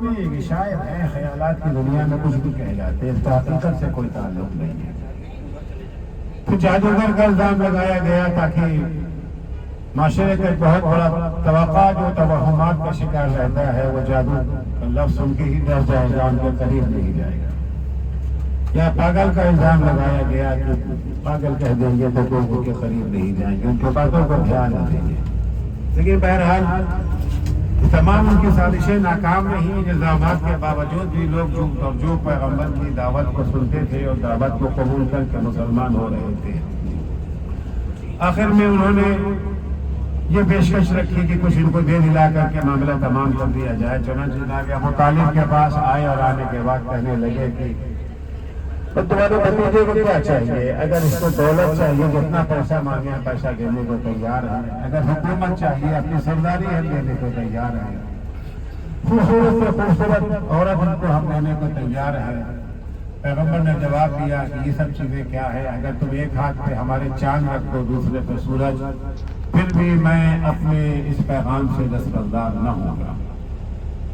نہیں ہے کہ شاید ہیں خیالات کی دنیا میں کچھ بھی کہہ جاتے ہیں، اس کا حقیقت سے کوئی تعلق نہیں ہے۔ تو جادوگر کا الزام لگایا گیا تاکہ معاشرے کا ایک بہت بڑا توقع جو توہمات کا شکار رہتا ہے وہ جادو کا لفظ سن کے ہی ڈر جائے گا، ان کے قریب نہیں جائے گا۔ یا پاگل کا الزام لگایا گیا کہ پاگل کہہ دیں گے تو کوئی ان کے قریب نہیں جائیں گے، ان کے باتوں پر دھیان نہ دیں گے۔ لیکن بہرحال تمام ان کی سازشیں ناکام نہیں۔ الزامات کے باوجود بھی لوگ جو پیغمبر کی دعوت کو سنتے تھے اور دعوت کو قبول کر کے مسلمان ہو رہے تھے، آخر میں انہوں نے یہ پیشکش رکھی کہ کچھ ان کو دے دلا کر کے معاملہ تمام کر دیا جائے۔ چنانچہ جناب ابو طالب کے پاس آئے اور آنے کے بعد کہنے لگے کہ تمہارے بھتیجے کو کیا چاہیے؟ اگر اس کو دولت چاہیے جتنا پیسہ مانگے ہم پیسہ دینے کو تیار ہیں، اگر حکومت چاہیے اپنی سرداری ہم دینے کو تیار ہیں، خوبصورت سے خوبصورت عورت ان کو ہم دینے کو تیار ہیں۔ پیغمبر نے جواب دیا کہ یہ سب چیزیں کیا ہے، اگر تم ایک ہاتھ پہ ہمارے چاند رکھ دو دوسرے پہ سورج، پھر بھی میں اپنے اس پیغام سے دستبردار نہ ہوں گا۔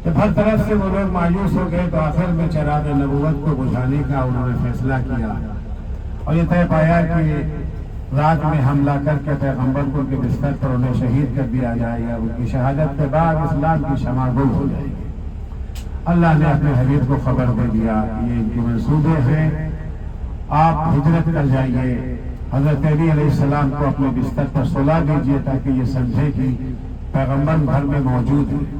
جب ہر طرف سے وہ لوگ مایوس ہو گئے تو آخر میں چراغ نبوت کو بجھانے کا انہوں نے فیصلہ کیا اور یہ طے پایا کہ رات میں حملہ کر کے پیغمبر کو ان کے بستر پر انہیں شہید کر دیا جائے گا۔ ان کی شہادت کے بعد اسلام کی شمع گل ہو جائے گی۔ اللہ نے اپنے حبیب کو خبر دے دیا کہ یہ ان کے منصوبے ہیں، آپ ہجرت کر جائیے، حضرت علی علیہ السلام کو اپنے بستر پر سلا دیجیے تاکہ یہ سمجھے کہ پیغمبر گھر میں موجود ہے۔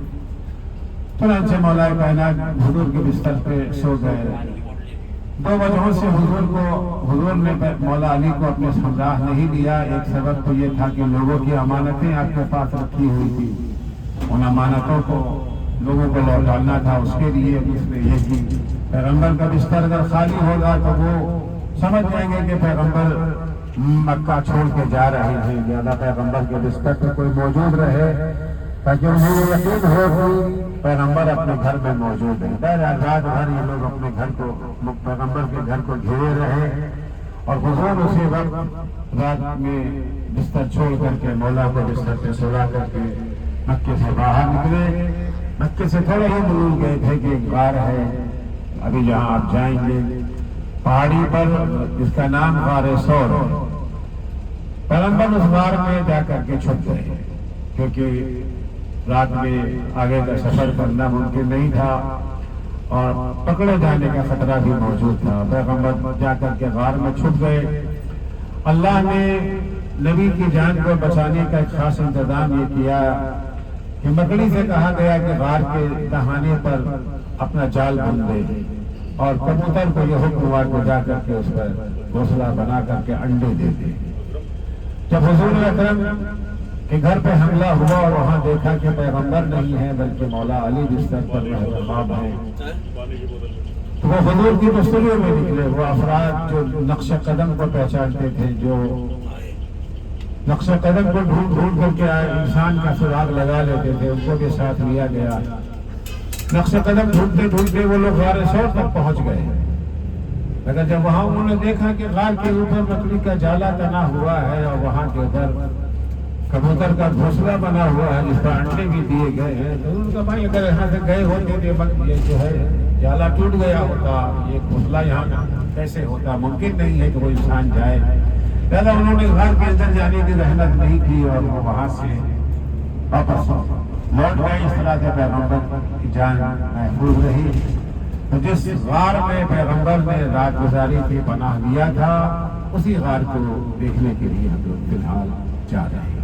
چنانچہ مولا کائنات حضور کے بستر پہ سو گئے۔ دو وجہوں سے حضور نے مولا علی کو اپنے ہمراہ نہیں دیا۔ ایک سبب تو یہ تھا کہ لوگوں کی امانتیں آپ کے پاس رکھی ہوئی تھی، ان امانتوں کو لوگوں کو لوٹانا تھا، اس کے لیے اس نے یہ کی پیغمبر کا بستر اگر خالی ہوگا تو وہ سمجھ جائیں گے کہ پیغمبر مکہ چھوڑ کے جا رہے ہیں، زیادہ پیغمبر کے بستر پہ کوئی موجود رہے تاکہ انہیں یہ یقین ہو کہ پیغمبر اپنے گھر میں موجود ہے۔ بہرحال رات بھر یہ لوگ اپنے گھر کو پیغمبر کے گھر کو گھیرے رہے اور حضور اسی وقت رات میں بستر چھوڑ کر کے مولا کو بستر پہ سلا کر کے مکے سے باہر نکلے۔ مکے سے تھوڑے ہی دور گئے تھے کہ ایک غار ہے ابھی جہاں آپ جائیں گے پہاڑی پر، جس کا نام غار ثور ہے۔ پیغمبر اس غار میں جا کر کے چھپ گئے کیونکہ رات میں آگے کا سفر کرنا ممکن نہیں تھا اور پکڑے جانے کا خطرہ بھی موجود تھا۔ پیغمبر جا کر کے غار میں چھپ گئے۔ اللہ نے نبی کی جان کو بچانے کا ایک خاص انتظام یہ کیا کہ مکڑی سے کہا گیا کہ غار کے دہانے پر اپنا جال بن دے اور کبوتر کو یہ حکم ہوا کہ جا کر کے اس پر گھونسلہ بنا کر کے انڈے دے دے۔ جب حضور اکرم کہ گھر پہ حملہ ہوا اور وہاں دیکھا کہ پیغمبر نہیں ہے بلکہ مولا علی بستر پر محتمام ہیں، تو وہ حضور کی جستجو میں نکلے۔ وہ افراد جو نقش قدم کو پہچانتے تھے، جو نقش قدم کو ڈھونڈ ڈھونڈ کر کے انسان کا سراغ لگا لیتے تھے، ان کو بھی ساتھ لیا گیا۔ نقش قدم ڈھونڈتے ڈھونڈتے وہ لوگ غار ثور تک پہنچ گئے، مگر جب وہاں انہوں نے دیکھا کہ غار کے اوپر مکڑی کا جالا تنا ہوا ہے اور وہاں کے اوپر کبوتر کا گھونسلہ بنا ہوا ہے جس پر انڈے بھی دیے گئے ہیں، تو ان کا بھائی اگر یہاں سے گئے ہوتے تو یہ جو ہے جالا ٹوٹ گیا ہوتا، یہ گھونسلہ یہاں کیسے ہوتا، ممکن نہیں ہے کہ وہ انسان جائے۔ لہٰذا انہوں نے غار کے اندر جانے کی زحمت نہیں کی اور وہ وہاں سے واپس لوٹ گئے۔ اس طرح سے پیغمبر کی جان محفوظ رہی۔ تو جس غار میں پیغمبر نے رات گزاری تھی، پناہ دیا تھا، اسی غار کو دیکھنے کے لیے ہم لوگ فی الحال جا رہے ہیں۔